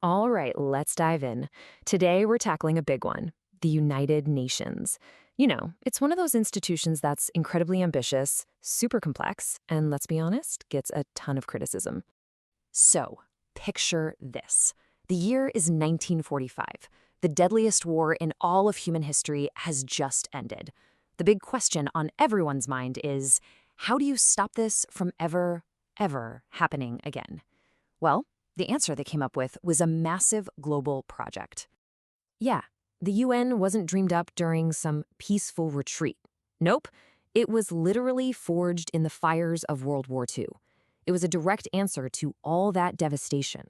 All right, let's dive in. Today, we're tackling a big one: the United Nations. It's one of those institutions that's incredibly ambitious, super complex, and let's be honest, gets a ton of criticism. So, picture this. The year is 1945. The deadliest war in all of human history has just ended. The big question on everyone's mind is, how do you stop this from ever happening again? Well, the answer they came up with was a massive global project. Yeah, the UN wasn't dreamed up during some peaceful retreat. Nope, it was literally forged in the fires of World War II. It was a direct answer to all that devastation.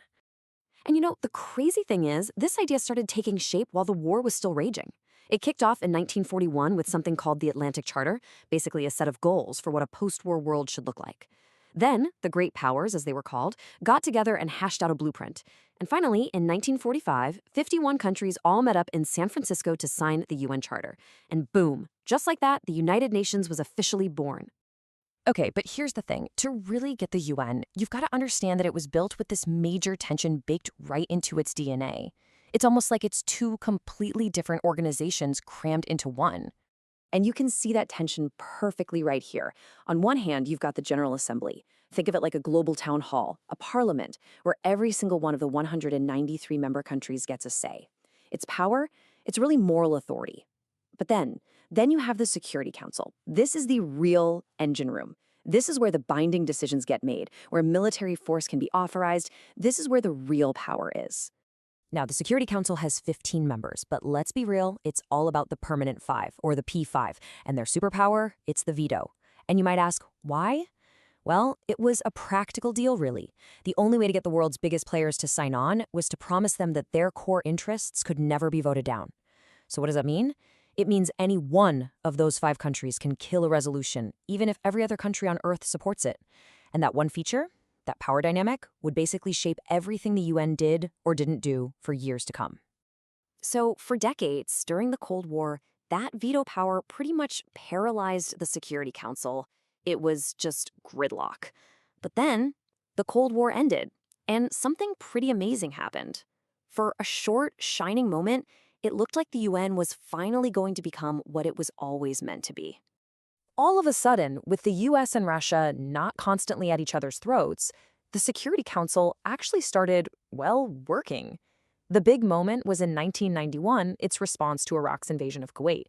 And the crazy thing is, this idea started taking shape while the war was still raging. It kicked off in 1941 with something called the Atlantic Charter, basically a set of goals for what a post-war world should look like. Then, the Great Powers, as they were called, got together and hashed out a blueprint. And finally, in 1945, 51 countries all met up in San Francisco to sign the UN Charter. And boom, just like that, the United Nations was officially born. Okay, but here's the thing. To really get the UN, you've got to understand that it was built with this major tension baked right into its DNA. It's almost like it's two completely different organizations crammed into one. And you can see that tension perfectly right here. On one hand, you've got the General Assembly. Think of it like a global town hall, a parliament, where every single one of the 193 member countries gets a say. Its power, it's really moral authority. But then you have the Security Council. This is the real engine room. This is where the binding decisions get made, where military force can be authorized. This is where the real power is. Now, the Security Council has 15 members, but let's be real, it's all about the Permanent Five, or the P5, and their superpower, it's the veto. And you might ask, why? Well, it was a practical deal, really. The only way to get the world's biggest players to sign on was to promise them that their core interests could never be voted down. So what does that mean? It means any one of those five countries can kill a resolution, even if every other country on Earth supports it. And that one feature, that power dynamic, would basically shape everything the UN did or didn't do for years to come. So, for decades, during the Cold War, that veto power pretty much paralyzed the Security Council. It was just gridlock. But then, the Cold War ended, and something pretty amazing happened. For a short, shining moment, it looked like the UN was finally going to become what it was always meant to be. All of a sudden, with the US and Russia not constantly at each other's throats, the Security Council actually started, well, working. The big moment was in 1991, its response to Iraq's invasion of Kuwait.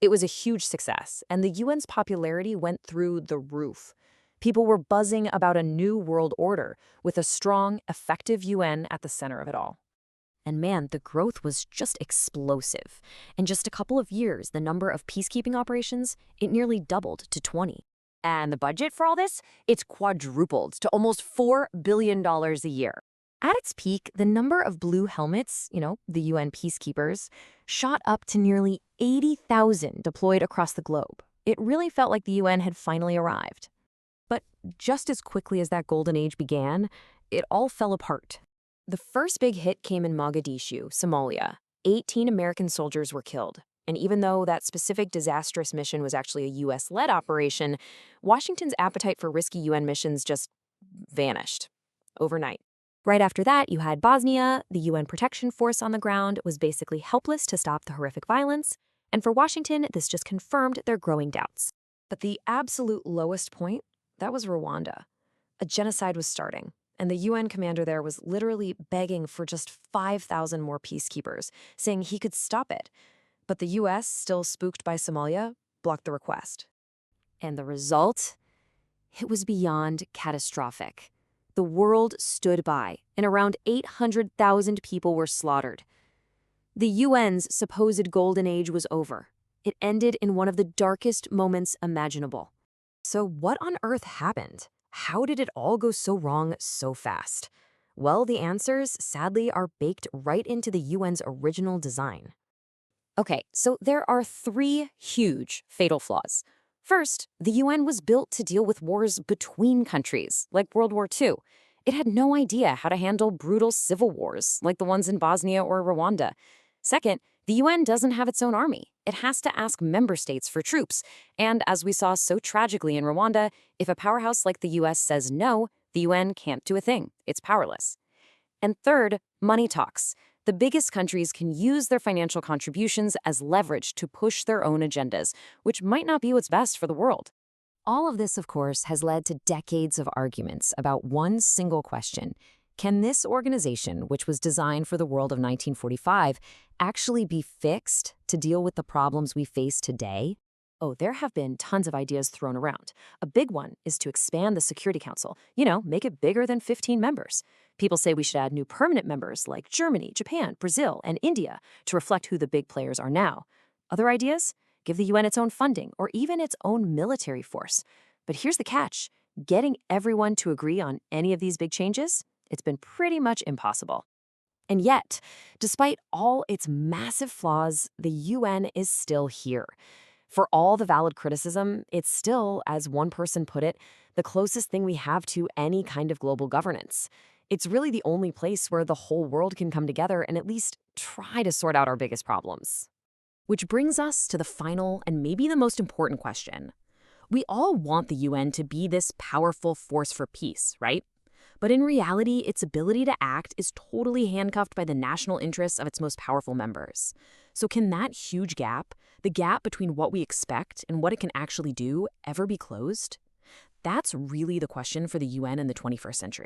It was a huge success, and the UN's popularity went through the roof. People were buzzing about a new world order, with a strong, effective UN at the center of it all. And man, the growth was just explosive. In just a couple of years, the number of peacekeeping operations, it nearly doubled to 20. And the budget for all this? It's quadrupled to almost $4 billion a year. At its peak, the number of blue helmets, the UN peacekeepers, shot up to nearly 80,000 deployed across the globe. It really felt like the UN had finally arrived. But just as quickly as that golden age began, it all fell apart. The first big hit came in Mogadishu, Somalia. 18 American soldiers were killed. And even though that specific disastrous mission was actually a US-led operation, Washington's appetite for risky UN missions just vanished overnight. Right after that, you had Bosnia. The UN protection force on the ground was basically helpless to stop the horrific violence. And for Washington, this just confirmed their growing doubts. But the absolute lowest point, that was Rwanda. A genocide was starting. And the UN commander there was literally begging for just 5,000 more peacekeepers, saying he could stop it. But the US, still spooked by Somalia, blocked the request. And the result? It was beyond catastrophic. The world stood by, and around 800,000 people were slaughtered. The UN's supposed golden age was over. It ended in one of the darkest moments imaginable. So what on earth happened? How did it all go so wrong so fast? Well, the answers, sadly, are baked right into the UN's original design. Okay, so there are three huge fatal flaws. First, the UN was built to deal with wars between countries, like World War II. It had no idea how to handle brutal civil wars, like the ones in Bosnia or Rwanda. Second, the UN doesn't have its own army. It has to ask member states for troops. And as we saw so tragically in Rwanda, if a powerhouse like the US says no, the UN can't do a thing. It's powerless. And third, money talks. The biggest countries can use their financial contributions as leverage to push their own agendas, which might not be what's best for the world. All of this, of course, has led to decades of arguments about one single question. Can this organization, which was designed for the world of 1945, actually be fixed to deal with the problems we face today? Oh, there have been tons of ideas thrown around. A big one is to expand the Security Council, make it bigger than 15 members. People say we should add new permanent members like Germany, Japan, Brazil, and India to reflect who the big players are now. Other ideas? Give the UN its own funding or even its own military force. But here's the catch. Getting everyone to agree on any of these big changes? It's been pretty much impossible. And yet, despite all its massive flaws, the UN is still here. For all the valid criticism, it's still, as one person put it, the closest thing we have to any kind of global governance. It's really the only place where the whole world can come together and at least try to sort out our biggest problems. Which brings us to the final and maybe the most important question. We all want the UN to be this powerful force for peace, right? But in reality, its ability to act is totally handcuffed by the national interests of its most powerful members. So can that huge gap, the gap between what we expect and what it can actually do, ever be closed? That's really the question for the UN in the 21st century.